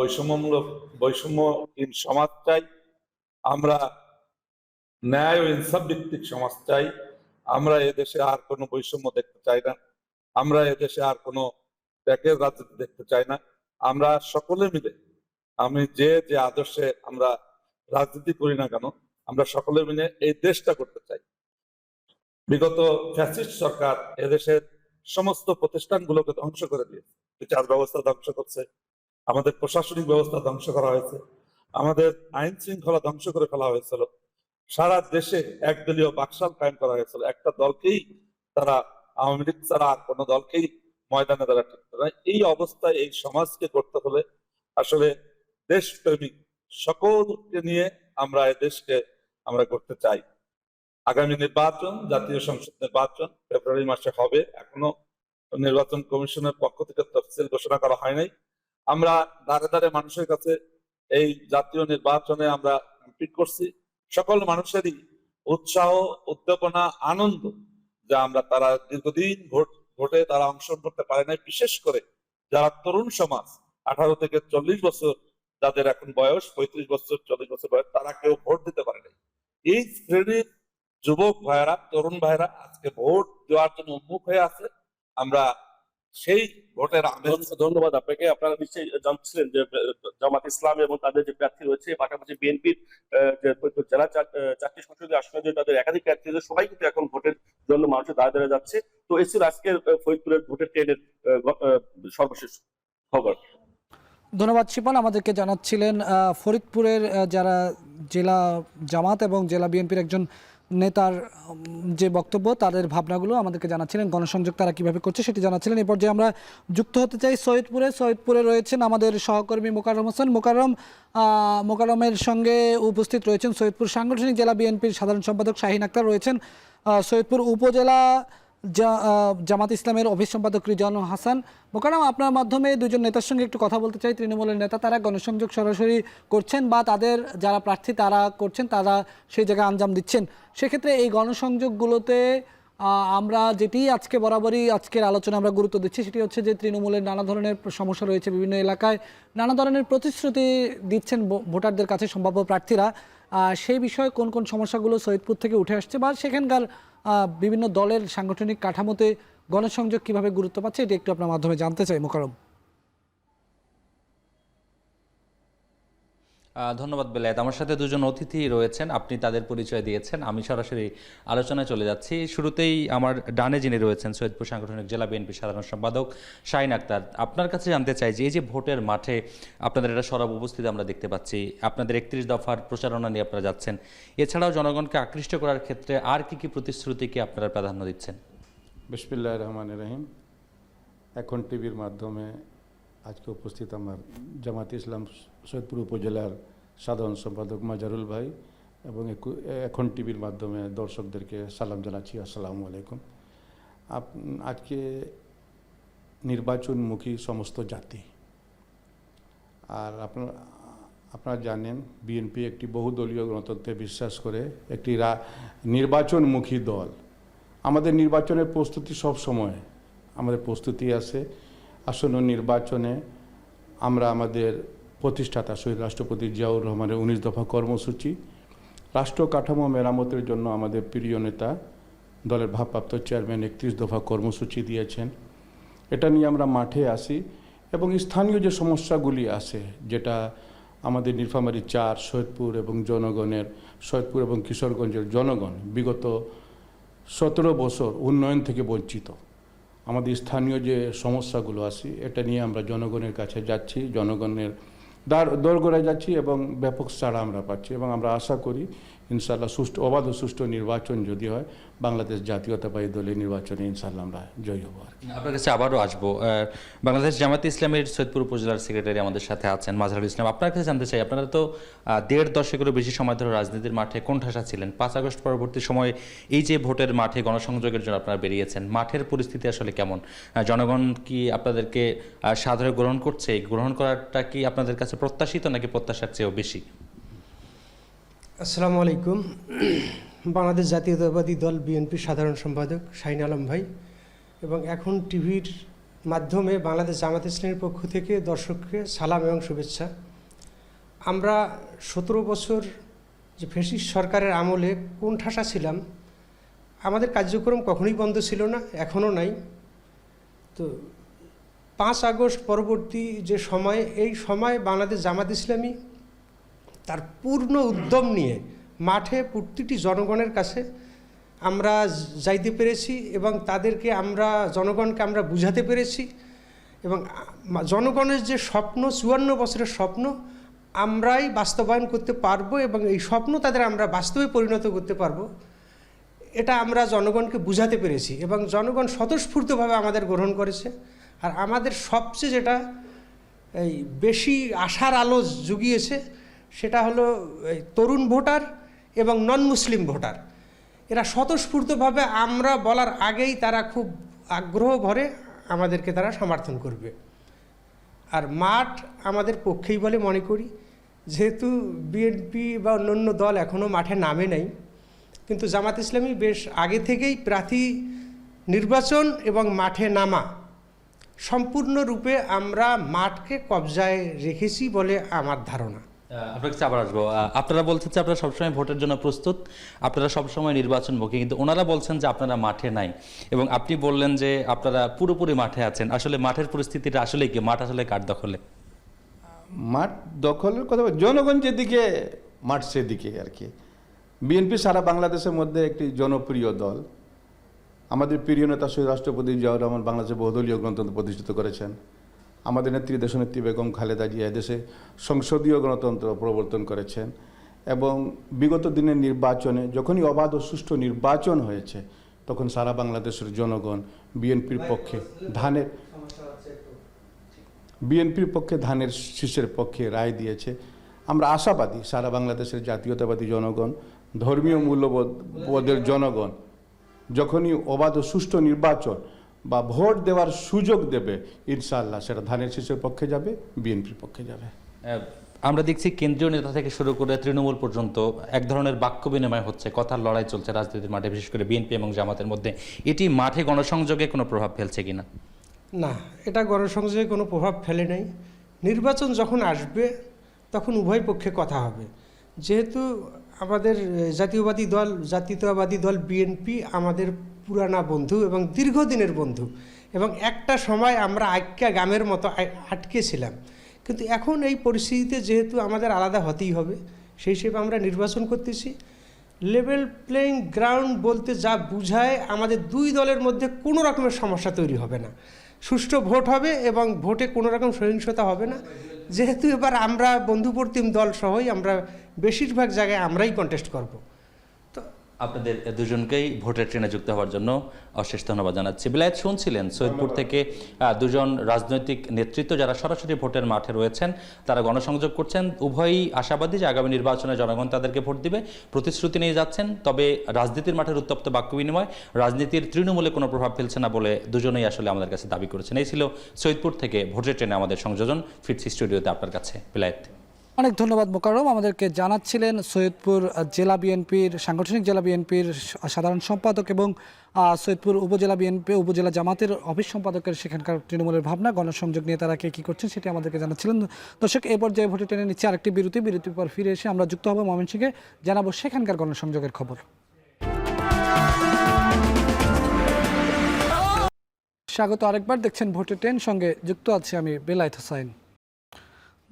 বৈষম্যহীন সমাজ চাই, আমরা ন্যায় ও ইনসাফ ভিত্তিক সমাজ চাই। আমরা এদেশে আর কোনো বৈষম্য দেখতে চাই না, আমরা এদেশে আর কোনো ট্যাগের রাজনীতি দেখতে চাই না। আমরা সকলে মিলে, আমি যে আদর্শে আমরা রাজনীতি করি না কেন, আমরা সকলে মিলে এই দেশটা করতে চাই। বিগত ফ্যাসিস্ট সরকার এদেশের সমস্ত প্রতিষ্ঠানগুলোকে ধ্বংস করে দিয়েছে, বিচার ব্যবস্থা ধ্বংস করছে, আমাদের প্রশাসনিক ব্যবস্থা ধ্বংস করা হয়েছে, আমাদের আইন শৃঙ্খলা ধ্বংস করে ফেলা হয়েছিল, সারা দেশে একদলীয় বাকশাল কায়েম করা হয়েছিল। একটা দলকেই তারা, আওয়ামী লীগ ছাড়া আর কোনো দলকেই ময়দানে তারা ঠিক করে। এই অবস্থায় এই সমাজকে করতে হলে আসলে দেশপ্রেমিক সকলকে নিয়ে আমরা এই দেশকে আমরা করতে চাই। আগামী নির্বাচন, জাতীয় সংসদ নির্বাচন ফেব্রুয়ারি মাসে হবে। এখনো নির্বাচন কমিশনের পক্ষ থেকে তফসিল ঘোষণা করা হয় নাই। আমরা দাঁড়ে দাঁড়ে মানুষের কাছে এই জাতীয় নির্বাচনে আমরা কম্পিট করছি। সকল মানুষেরই উৎসাহ, উদ্দীপনা, আনন্দ যা তারা দীর্ঘদিন ভোটে তারা অংশগ্রহণ করতে পারে নাই। বিশেষ করে যারা তরুণ সমাজ, 18 থেকে 40 বছর, যাদের এখন বয়স 35 বছর 40 বছর বয়স, তারা কেউ ভোট দিতে পারে নাই। এই শ্রেণীর যুবক ভাইয়েরা, তরুণ ভাইয়েরা আজকে ভোট দেওয়ার জন্য উন্মুখ হয়ে আছে। আমরা সেই ভোটের ধন্যবাদ আপনাকে। আপনারা নিশ্চয়ই জানছিলেন যে জামাত ইসলাম এবং তাদের যে প্রার্থী রয়েছে, পাশাপাশি বিএনপির জেলা 4টি সংসদীয় আসনে যে তাদের একাধিক প্রার্থী রয়েছে, সবাই কিন্তু এখন ভোটের জন্য মানুষের দাঁড়ে দাঁড়িয়ে যাচ্ছে। তো এই ছিল আজকের ফরিদপুরের ভোটের ট্রেনের সর্বশেষ খবর। ধন্যবাদ শিপন, আমাদেরকে জানাচ্ছিলেন ফরিদপুরের যারা জেলা জামাত এবং জেলা বিএনপির একজন নেতার যে বক্তব্য, তাদের ভাবনাগুলো আমাদেরকে জানাচ্ছিলেন। গণসংযোগ তারা কিভাবে করছে সেটি জানাচ্ছিলেন। এরপর যে আমরা যুক্ত হতে চাই সৈয়দপুরে রয়েছেন আমাদের সহকর্মী মোকাররম হোসেন। মোকাররমের সঙ্গে উপস্থিত রয়েছেন সৈয়দপুর সাংগঠনিক জেলা বিএনপির সাধারণ সম্পাদক শাহিন আক্তার, রয়েছেন সৈয়দপুর উপজেলা জামাত ইসলামের অফিস সম্পাদক রিজওয়ানুল হাসান। মোকাররম, আপনার মাধ্যমে দুজন নেতার সঙ্গে একটু কথা বলতে চাই। তৃণমূলের নেতা তারা গণসংযোগ সরাসরি করছেন বা তাদের যারা প্রার্থী তারা করছেন, তারা সেই জায়গায় আঞ্জাম দিচ্ছেন। সেক্ষেত্রে এই গণসংযোগগুলোতে আমরা যেটি আজকে বরাবরই আজকের আলোচনা আমরা গুরুত্ব দিচ্ছি, সেটি হচ্ছে যে তৃণমূলের নানা ধরনের সমস্যা রয়েছে, বিভিন্ন এলাকায় নানা ধরনের প্রতিশ্রুতি দিচ্ছেন ভোটারদের কাছে সম্ভাব্য প্রার্থীরা। সেই বিষয়ে কোন কোন সমস্যাগুলো সৈয়দপুর থেকে উঠে আসছে বা সেখানকার বিভিন্ন দলের সাংগঠনিক কাঠামোতে গণসংযোগ কিভাবে গুরুত্ব পাচ্ছে, এটি একটু আপনার মাধ্যমে জানতে চাই মোকাররম। ধন্যবাদ বেলায়েত। আমার সাথে দুজন অতিথি রয়েছেন, আপনি তাদের পরিচয় দিয়েছেন, আমি সরাসরি আলোচনায় চলে যাচ্ছি। শুরুতেই আমার ডানে যিনি রয়েছেন সৈয়দপুর সাংগঠনিক জেলা বিএনপি সাধারণ সম্পাদক শাহিন আক্তার, আপনার কাছে জানতে চাই যে এই যে ভোটের মাঠে আপনাদের একটা সরব উপস্থিতি আমরা দেখতে পাচ্ছি, আপনাদের 31 দফার প্রচারণা নিয়ে আপনারা যাচ্ছেন, এছাড়াও জনগণকে আকৃষ্ট করার ক্ষেত্রে আর কি কি প্রতিশ্রুতিকে আপনারা প্রাধান্য দিচ্ছেন? বিসমিল্লাহির রহমানির রহিম। এখন টিভির মাধ্যমে আজকে উপস্থিত আমার জামাত ইসলাম সৈয়দপুর উপজেলার সাধারণ সম্পাদক মাজারুল ভাই এবং এখন টিভির মাধ্যমে দর্শকদেরকে সালাম জানাচ্ছি, আসসালামু আলাইকুম। আজকে নির্বাচনমুখী সমস্ত জাতি, আর আপনারা জানেন বিএনপি একটি বহুদলীয় গণতন্ত্রে বিশ্বাস করে, একটি নির্বাচনমুখী দল। আমাদের নির্বাচনের প্রস্তুতি সব সময় আমাদের প্রস্তুতি আছে। আসন্ন নির্বাচনে আমরা আমাদের প্রতিষ্ঠাতা শহীদ রাষ্ট্রপতি জিয়াউর রহমানের 19 দফা কর্মসূচি, রাষ্ট্র কাঠামো মেরামতের জন্য আমাদের প্রিয় নেতা দলের ভারপ্রাপ্ত চেয়ারম্যান 31 দফা কর্মসূচি দিয়েছেন। এটা নিয়ে আমরা মাঠে আসি এবং স্থানীয় যে সমস্যাগুলি আছে, যেটা আমাদের নীলফামারী 4, সৈয়দপুর এবং জনগণের, সৈয়দপুর এবং কিশোরগঞ্জের জনগণ বিগত 17 বছর উন্নয়ন থেকে বঞ্চিত। আমাদের স্থানীয় যে সমস্যাগুলো আছে এটা নিয়ে আমরা জনগণের কাছে যাচ্ছি, জনগণের দোরগোড়ায় যাচ্ছি এবং ব্যাপক সাড়া আমরা পাচ্ছি এবং আমরা আশা করি ইনশাআল্লাহ সুষ্ঠু, অবাধ ও সুষ্ঠু নির্বাচন যদি হয়, বাংলাদেশ জাতীয়তাবাদী দলের নির্বাচনে ইনশাআল্লাহ আমরা জয়ী হব। আপনার কাছে আবারও আসবো। বাংলাদেশ জামায়াতে ইসলামের সৈয়দপুর উপজেলার সেক্রেটারি আমাদের সাথে আছেন মাজহারুল ইসলাম। আপনার কাছে জানতে চাই, আপনারা তো 1.5 দশকেরও বেশি সময় ধরে রাজনীতির মাঠে কোণঠাসা ছিলেন। 5 আগস্ট পরবর্তী সময়ে এই যে ভোটের মাঠে গণসংযোগের জন্য আপনারা বেরিয়েছেন, মাঠের পরিস্থিতি আসলে কেমন? জনগণ কি আপনাদেরকে সাদরে গ্রহণ করছে? গ্রহণ করাটা কি আপনাদের কাছে প্রত্যাশিত নাকি প্রত্যাশার চেয়েও বেশি? আসসালামু আলাইকুম। বাংলাদেশ জাতীয়তাবাদী দল বিএনপি সাধারণ সম্পাদক শাহিন আলম ভাই এবং এখন টিভির মাধ্যমে বাংলাদেশ জামাত ইসলামের পক্ষ থেকে দর্শককে সালাম এবং শুভেচ্ছা। আমরা 17 বছর যে ফ্যাসিস্ট সরকারের আমলে কোণঠাসা ছিলাম, আমাদের কার্যক্রম কখনোই বন্ধ ছিল না, এখনও নাই। তো 5 আগস্ট পরবর্তী যে সময়, এই সময় বাংলাদেশ জামাত ইসলামী তার পূর্ণ উদ্যম নিয়ে মাঠে প্রতিটি জনগণের কাছে আমরা যাইতে পেরেছি এবং তাদেরকে জনগণকে আমরা বুঝাতে পেরেছি এবং জনগণের যে স্বপ্ন, 54 বছরের স্বপ্ন আমরাই বাস্তবায়ন করতে পারবো এবং এই স্বপ্ন তাদের আমরা বাস্তবে পরিণত করতে পারবো, এটা আমরা জনগণকে বুঝাতে পেরেছি এবং জনগণ স্বতঃস্ফূর্তভাবে আমাদের গ্রহণ করেছে। আর আমাদের সবচেয়ে যেটা এই বেশি আশার আলো জুগিয়েছে সেটা হলো তরুণ ভোটার এবং নন মুসলিম ভোটার। এরা স্বতঃস্ফূর্তভাবে আমরা বলার আগেই তারা খুব আগ্রহ ভরে আমাদেরকে তারা সমর্থন করবে। আর মাঠ আমাদের পক্ষেই বলে মনে করি, যেহেতু বিএনপি বা অন্যান্য দল এখনও মাঠে নামে নাই, কিন্তু জামাত ইসলামী বেশ আগে থেকেই প্রার্থী নির্বাচন এবং মাঠে নামা সম্পূর্ণরূপে আমরা মাঠকে কবজায় রেখেছি বলে আমার ধারণা। আপনার কাছে আবার আসবো। আপনারা বলছেন যে আপনারা সবসময় ভোটের জন্য প্রস্তুত, আপনারা সবসময় নির্বাচনমুখী, কিন্তু ওনারা বলছেন যে আপনারা মাঠে নাই এবং আপনি বললেন যে আপনারা পুরোপুরি মাঠে আছেন। আসলে মাঠের পরিস্থিতিটা আসলে কি? মাঠ আসলে কার দখলে? মাঠ দখলের কথা, জনগণ যেদিকে মাঠ সেদিকে আর কি। বিএনপি সারা বাংলাদেশের মধ্যে একটি জনপ্রিয় দল। আমাদের প্রিয় নেতা শহীদ রাষ্ট্রপতি জিয়াউর রহমান বাংলাদেশে বহুদলীয় গণতন্ত্র প্রতিষ্ঠিত করেছেন। আমাদের নেত্রী দেশনেত্রী বেগম খালেদা জিয়া দেশে সংসদীয় গণতন্ত্র প্রবর্তন করেছেন এবং বিগত দিনের নির্বাচনে যখনই অবাধ ও সুষ্ঠু নির্বাচন হয়েছে তখন সারা বাংলাদেশের জনগণ বিএনপির পক্ষে ধানের শীষের পক্ষে রায় দিয়েছে। আমরা আশাবাদী সারা বাংলাদেশের জাতীয়তাবাদী জনগণ, ধর্মীয় মূল্যবোধের জনগণ যখনই অবাধ ও সুষ্ঠু নির্বাচন বা ভোট দেওয়ার সুযোগ দেবে, ইনশাআল্লাহ সেটা ধানের শীষের পক্ষে যাবে, বিএনপির পক্ষে যাবে। আমরা দেখছি কেন্দ্রীয় নেতা থেকে শুরু করে তৃণমূল পর্যন্ত এক ধরনের বাক্য বিনিময় হচ্ছে, কথার লড়াই চলছে রাজনীতির মাঠে, বিশেষ করে বিএনপি এবং জামাতের মধ্যে। এটি মাঠে গণসংযোগে কোনো প্রভাব ফেলছে কিনা? না, এটা গণসংযোগে কোনো প্রভাব ফেলে নাই। নির্বাচন যখন আসবে তখন উভয় পক্ষে কথা হবে। যেহেতু আমাদের জাতীয়তাবাদী দল বিএনপি আমাদের পুরানা বন্ধু এবং দীর্ঘদিনের বন্ধু এবং একটা সময় আমরা আইক্যা গ্রামের মতো আটকে ছিলাম, কিন্তু এখন এই পরিস্থিতিতে যেহেতু আমাদের আলাদা হতেই হবে, সেই হিসেবে আমরা নির্বাচন করতেছি। লেভেল প্লেইং গ্রাউন্ড বলতে যা বুঝায়, আমাদের দুই দলের মধ্যে কোনো রকমের সমস্যা তৈরি হবে না, সুষ্ঠু ভোট হবে এবং ভোটে কোনো রকম সহিংসতা হবে না। যেহেতু এবার আমরা বন্ধুপ্রতিম দল সহই আমরা বেশিরভাগ জায়গায় আমরাই কন্টেস্ট করব। আপনাদের দুজনকেই ভোটের ট্রেনে যুক্ত হওয়ার জন্য অশেষ ধন্যবাদ জানাচ্ছি। বিলায়েত শুনছিলেন সৈয়দপুর থেকে দুজন রাজনৈতিক নেতৃত্ব যারা সরাসরি ভোটের মাঠে রয়েছেন, তারা গণসংযোগ করছেন। উভয়ই আশাবাদী যে আগামী নির্বাচনে জনগণ তাদেরকে ভোট দিবে, প্রতিশ্রুতি নিয়ে যাচ্ছেন। তবে রাজনীতির মাঠের উত্তপ্ত বাক্য বিনিময় রাজনীতির তৃণমূলে কোনো প্রভাব ফেলছে না বলে দুজনেই আসলে আমাদের কাছে দাবি করেছেন। এই ছিল সৈয়দপুর থেকে ভোটের ট্রেনে আমাদের সংযোজন। ফিরছি স্টুডিওতে আপনার কাছে। বিলায়েত। অনেক ধন্যবাদ মোকাররম, আমাদেরকে জানাচ্ছিলেন সৈয়দপুর জেলা বিএনপির সাংগঠনিক জেলা বিএনপির সাধারণ সম্পাদক এবং সৈয়দপুর উপজেলা জামাতের অফিস সম্পাদকের সেখানকার তৃণমূলের ভাবনা, গণসংযোগ নিয়ে তারা কে কী করছেন সেটি আমাদেরকে জানাচ্ছিলেন। দর্শক, এই পর্যায়ে ভোটে টেনে নিচ্ছে আরেকটি বিরতির পর ফিরে এসে আমরা যুক্ত হব ময়মনসিংহে, জানাবো সেখানকার গণসংযোগের খবর। স্বাগত আরেকবার, দেখছেন ভোটে ট্রেন, সঙ্গে যুক্ত আছে আমি বেলায়েত হোসাইন।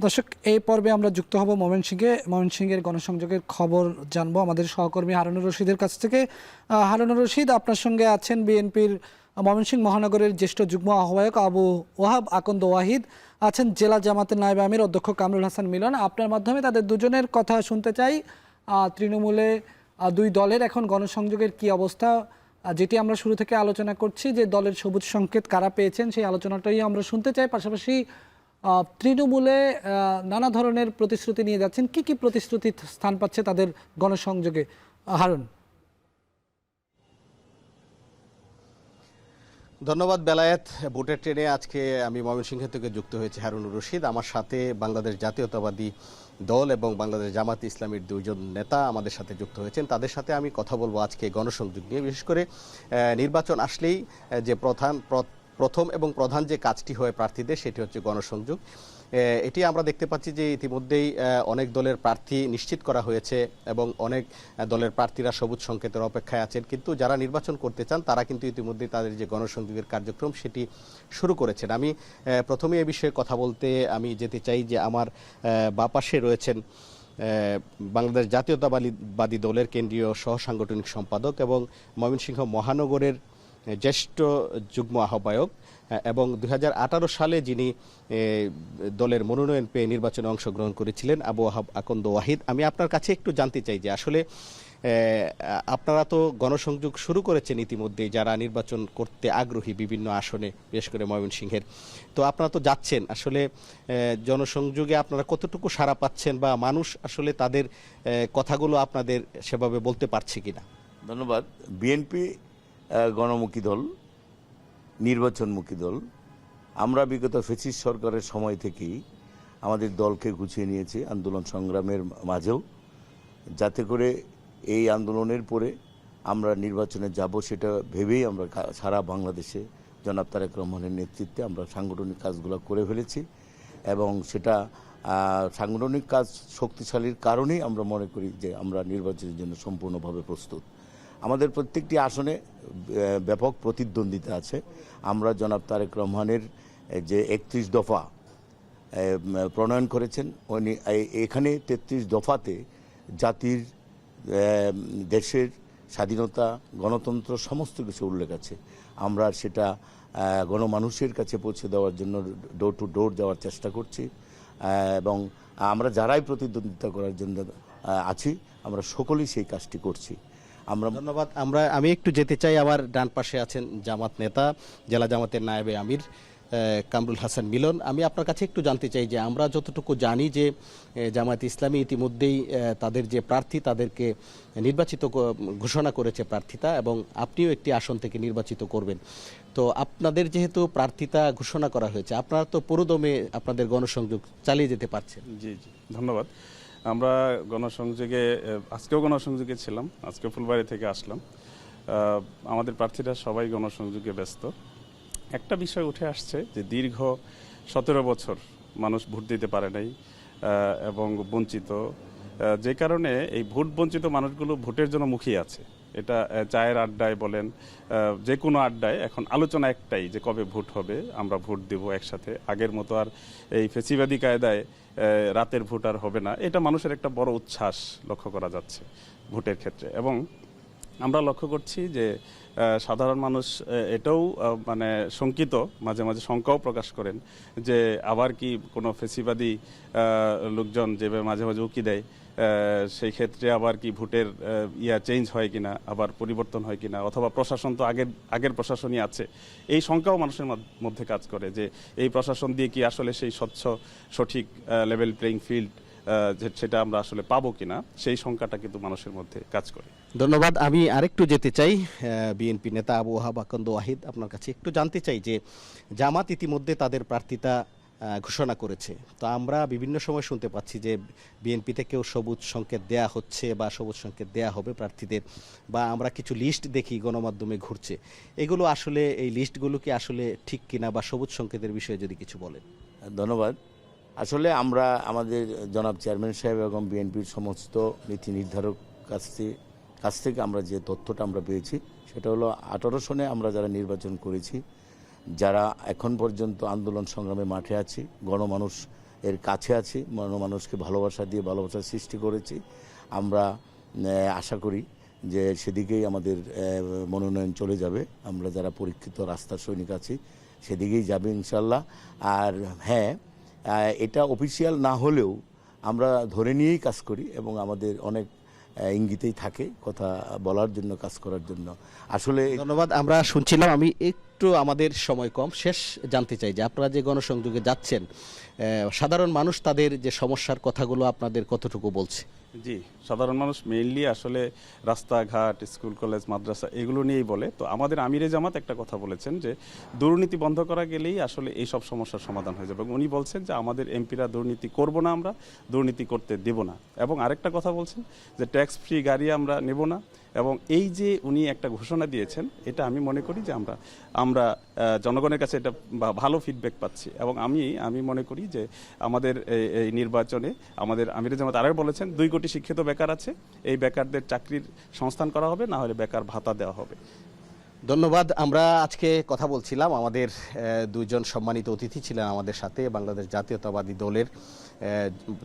দর্শক, এই পর্বে আমরা যুক্ত হব ময়মনসিংহের গণসংযোগের খবর জানবো আমাদের সহকর্মী হারুনুর রশিদের কাছ থেকে। হারুনুর রশিদ, আপনার সঙ্গে আছেন বিএনপির ময়মনসিংহ মহানগরের জ্যেষ্ঠ যুগ্ম আহ্বায়ক আবু ওহাব আকন্দ ওয়াহিদ, আছেন জেলা জামাতের নায়েবে আমির অধ্যক্ষ কামরুল হাসান মিলন। আপনার মাধ্যমে তাদের দুজনের কথা শুনতে চাই। তৃণমূলে দুই দলের এখন গণসংযোগের কি অবস্থা, যেটি আমরা শুরু থেকে আলোচনা করছি, যে দলের সবুজ সংকেত কারা পেয়েছেন সেই আলোচনাটাই আমরা শুনতে চাই। পাশাপাশি তৃণমূলে নানা ধরনের প্রতিশ্রুতি নিয়ে যাচ্ছেন, কি কি প্রতিশ্রুতি স্থান পাচ্ছে তাদের গণসংযোগে? হারুন। ধন্যবাদ বেলায়েত। ভোটের ট্রেনে আজকে আমি ময়মনসিংহ থেকে যুক্ত হয়েছি হারুনুর রশিদ। আমার সাথে বাংলাদেশ জাতীয়তাবাদী দল এবং বাংলাদেশ জামাত ইসলামীর দুইজন নেতা আমাদের সাথে যুক্ত হয়েছেন। তাদের সাথে আমি কথা বলবো আজকে গণসংযোগ নিয়ে। বিশেষ করে নির্বাচন আসলেই যে প্রথম এবং প্রধান যে কাজটি হয় প্রার্থীদের, সেটি হচ্ছে গণসংযোগ। এটি আমরা দেখতে পাচ্ছি যে ইতিমধ্যেই অনেক দলের প্রার্থী নিশ্চিত করা হয়েছে এবং অনেক দলের প্রার্থীরা সবুজ সংকেতের অপেক্ষায় আছেন, কিন্তু যারা নির্বাচন করতে চান তারা কিন্তু ইতিমধ্যেই তাদের যে গণসংযোগের কার্যক্রম সেটি শুরু করেছেন। আমি প্রথমে এ বিষয়ে কথা বলতে আমি যেতে চাই যে আমার বাঁ পাশে রয়েছেন বাংলাদেশ জাতীয়তাবাদী দলের কেন্দ্রীয় সহ সাংগঠনিক সম্পাদক এবং ময়মনসিংহ মহানগরের জ্যেষ্ঠ যুগ্ম আহ্বায়ক এবং 2018 সালে যিনি দলের মনোনয়ন পেয়ে নির্বাচনে অংশগ্রহণ করেছিলেন আবু ওহাব আকন্দ ওয়াহিদ। আমি আপনার কাছে একটু জানতে চাই যে আসলে আপনারা তো গণসংযোগ শুরু করেছেন ইতিমধ্যেই, যারা নির্বাচন করতে আগ্রহী বিভিন্ন আসনে, বিশেষ করে ময়মনসিংহের, তো আপনারা তো যাচ্ছেন, আসলে জনসংযোগে আপনারা কতটুকু সাড়া পাচ্ছেন বা মানুষ আসলে তাদের কথাগুলো আপনাদের সেভাবে বলতে পারছে কিনা? ধন্যবাদ। বিএনপি গণমুখী দল, নির্বাচনমুখী দল। আমরা বিগত ফ্যাসিস্ট সরকারের সময় থেকেই আমাদের দলকে গুছিয়ে নিয়েছি আন্দোলন সংগ্রামের মাঝেও, যাতে করে এই আন্দোলনের পরে আমরা নির্বাচনে যাব সেটা ভেবেই আমরা সারা বাংলাদেশে জনাব তারেক রহমানের নেতৃত্বে আমরা সাংগঠনিক কাজগুলো করে ফেলেছি এবং সেটা সাংগঠনিক কাজ শক্তিশালীর কারণেই আমরা মনে করি যে আমরা নির্বাচনের জন্য সম্পূর্ণভাবে প্রস্তুত। আমাদের প্রত্যেকটি আসনে ব্যাপক প্রতিদ্বন্দ্বিতা আছে। আমরা জনাব তারেক রহমানের যে 31 দফা প্রণয়ন করেছেন, এখানে 33 দফাতে জাতির, দেশের স্বাধীনতা, গণতন্ত্র সমস্ত কিছু উল্লেখ আছে। আমরা সেটা গণমানুষের কাছে পৌঁছে দেওয়ার জন্য ডোর টু ডোর যাওয়ার চেষ্টা করছি এবং আমরা যারাই প্রতিদ্বন্দ্বিতা করার জন্য আছি আমরা সকলেই সেই কাজটি করছি। ধন্যবাদ। আমি একটু যেতে চাই, আমার ডান পাশে আছেন জামাত নেতা, জেলা জামাতের নায়েবে আমির কামরুল হাসান মিলন। আমি আপনার কাছে একটু জানতে চাই যে আমরা যতটুকু জানি যে জামাত ইসলামী ইতিমধ্যেই তাদের যে প্রার্থী তাদেরকে নির্বাচিত ঘোষণা করেছে প্রার্থিতা, এবং আপনিও একটি আসন থেকে নির্বাচিত করবেন। তো আপনাদের যেহেতু প্রার্থিতা ঘোষণা করা হয়েছে, আপনারা তো পুরোদমে আপনাদের গণসংযোগ চালিয়ে যেতে পারছেন। জি জি, ধন্যবাদ। আমরা গণসংযোগে আজকেও গণসংযোগে ছিলাম, আজকে ফুলবাড়ি থেকে আসলাম। আমাদের প্রার্থীরা সবাই গণসংযোগে ব্যস্ত। একটা বিষয় উঠে আসছে যে দীর্ঘ 17 বছর মানুষ ভোট দিতে পারে নাই এবং বঞ্চিত, যে কারণে এই ভোট বঞ্চিত মানুষগুলো ভোটের জন্য মুখিয়ে আছে। এটা চায়ের আড্ডায় বলেন, যে কোনো আড্ডায় এখন আলোচনা একটাই যে কবে ভোট হবে, আমরা ভোট দেব একসাথে। আগের মতো আর এই ফেসিবাদী কায়দায় রাতের ভোট আর হবে না। এটা মানুষের একটা বড় উচ্ছ্বাস লক্ষ্য করা যাচ্ছে ভোটের ক্ষেত্রে। এবং আমরা লক্ষ্য করছি যে সাধারণ মানুষ এটাও মানে শঙ্কিত, মাঝে মাঝে শঙ্কাও প্রকাশ করেন যে আবার কি কোনো ফেসিবাদী লোকজন যেভাবে মাঝে মাঝে উকি দেয়, সেই ক্ষেত্রে আবার কি ভোটের চেঞ্জ হয় কিনা, আবার পরিবর্তন হয় কিনা, অথবা প্রশাসন তো আগের প্রশাসনই আছে। এই শঙ্কাও মানুষের মধ্যে কাজ করে যে এই প্রশাসন দিয়ে কি আসলে সেই স্বচ্ছ সঠিক লেভেল প্লেইং ফিল্ড সেটা আমরা আসলে পাবো কিনা, সেই শঙ্কাটা কিন্তু মানুষের মধ্যে কাজ করে। ধন্যবাদ। আমি আরেকটু যেতে চাই বিএনপি নেতা আবু ওহাব আকন্দ ওয়াহিদ, আপনার কাছে একটু জানতে চাই যে জামাত ইতিমধ্যে তাদের প্রার্থিতা ঘোষণা করেছে। তো আমরা বিভিন্ন সময় শুনতে পাচ্ছি যে বিএনপি থেকেও সবুজ সংকেত দেয়া হচ্ছে বা সবুজ সংকেত দেয়া হবে প্রার্থীদের, বা আমরা কিছু লিস্ট দেখি গণমাধ্যমে ঘুরছে। এগুলো আসলে, এই লিস্টগুলো কি আসলে ঠিক কিনা, বা সবুজ সংকেতের বিষয়ে যদি কিছু বলেন। ধন্যবাদ। আসলে আমরা আমাদের জনাব চেয়ারম্যান সাহেব এবং বিএনপির সমস্ত নীতি নির্ধারক কাছ থেকে আমরা যে তথ্যটা আমরা পেয়েছি সেটা হলো 18 সনে আমরা যারা নির্বাচন করেছি, যারা এখন পর্যন্ত আন্দোলন সংগ্রামে মাঠে আছি, গণমানুষ এর কাছে আছি, গণমানুষকে ভালোবাসা দিয়ে ভালোবাসার সৃষ্টি করেছি, আমরা আশা করি যে সেদিকেই আমাদের মনোনয়ন চলে যাবে। আমরা যারা পরীক্ষিত রাস্তার সৈনিক আছি সেদিকেই যাবে ইনশাল্লাহ। আর হ্যাঁ, এটা অফিসিয়াল না হলেও আমরা ধরে নিয়েই কাজ করি এবং আমাদের অনেক ইঙ্গিতেই থাকে কথা বলার জন্য, কাজ করার জন্য। আসলে ধন্যবাদ। আমরা শুনছিলাম, আমি একটু, আমাদের সময় কম, শেষ জানতে চাই যে আপনারা যে গণসংযোগে যাচ্ছেন, সাধারণ মানুষ তাদের যে সমস্যার কথাগুলো আপনাদের কতটুকু বলছে? জি, সাধারণ মানুষ মেইনলি আসলে রাস্তাঘাট, স্কুল, কলেজ, মাদ্রাসা এগুলো নিয়েই বলে। তো আমাদের আমিরে জামাত একটা কথা বলেছেন যে দুর্নীতি বন্ধ করা গেলেই আসলে এই সব সমস্যার সমাধান হয়ে যাবে, এবং উনি বলছেন যে আমাদের এমপিরা দুর্নীতি করব না, আমরা দুর্নীতি করতে দেব না। এবং আরেকটা কথা বলছেন যে ট্যাক্স ফ্রি গাড়ি আমরা নেব না। এবং এই যে উনি একটা ঘোষণা দিয়েছেন, এটা আমি মনে করি যে আমরা জনগণের কাছে এটা ভালো ফিডব্যাক পাচ্ছি। এবং আমি মনে করি যে আমাদের এই নির্বাচনে আমাদের আমিরে জামাত আরও বলেছেন 2 কোটি শিক্ষিত বেকার আছে, এই বেকারদের চাকরির সংস্থান করা হবে, না হলে বেকার ভাতা দেওয়া হবে। ধন্যবাদ। আমরা আজকে কথা বলছিলাম, আমাদের দুইজন সম্মানিত অতিথি ছিলেন আমাদের সাথে, বাংলাদেশ জাতীয়তাবাদী দলের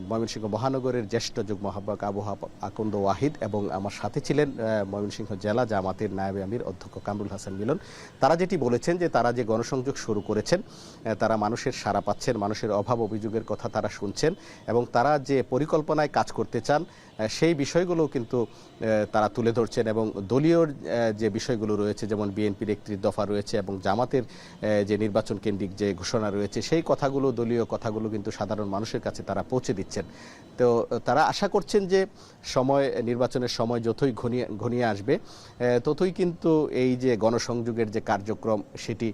ময়মনসিংহ মহানগরের জ্যেষ্ঠ যুগ্ম আহ্বায়ক আবু আকন্দ ওয়াহিদ, এবং আমার সাথে ছিলেন ময়মনসিংহ জেলা জামাতের নায়েবে আমির অধ্যক্ষ কামরুল হাসান মিলন। তারা যেটি বলেছেন যে তারা যে গণসংযোগ শুরু করেছেন, তারা মানুষের সাড়া পাচ্ছেন, মানুষের অভাব অভিযোগের কথা তারা শুনছেন, এবং তারা যে পরিকল্পনায় কাজ করতে চান সেই বিষয়গুলো কিন্তু তারা তুলে ধরছেন। এবং দলীয় যে বিষয়গুলো রয়েছে, যেমন বিএনপির 31 দফা রয়েছে এবং জামাতের যে নির্বাচন কেন্দ্রিক যে ঘোষণা রয়েছে, সেই কথাগুলো, দলীয় কথাগুলো কিন্তু সাধারণ মানুষের কাছে তারা পৌঁছে দিচ্ছেন। তো তারা আশা করছেন যে নির্বাচনের সময় যতই ঘনিয়ে আসবে, ততই কিন্তু এই যে গণসংযোগের যে কার্যক্রম সেটি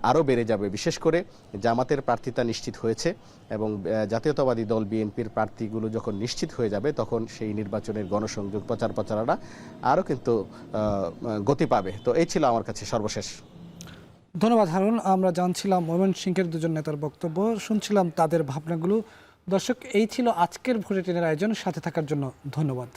আরও বেড়ে যাবে। বিশেষ করে জামাতের প্রার্থিতা নিশ্চিত হয়েছে এবং জাতীয়তাবাদী দল বিএনপির প্রার্থীগুলো যখন নিশ্চিত হয়ে যাবে, তখন সেই নির্বাচনের গণসংযোগ প্রচারণা আরও কিন্তু গতি পাবে। তো এই ছিল আমার কাছে সর্বশেষ। ধন্যবাদ হারুন। আমরা জানছিলাম ময়মনসিংহের দুজন নেতার বক্তব্য, শুনছিলাম তাদের ভাবনাগুলো। দর্শক, এই ছিল আজকের ভোটে ট্রেনের আয়োজন। সাথে থাকার জন্য ধন্যবাদ।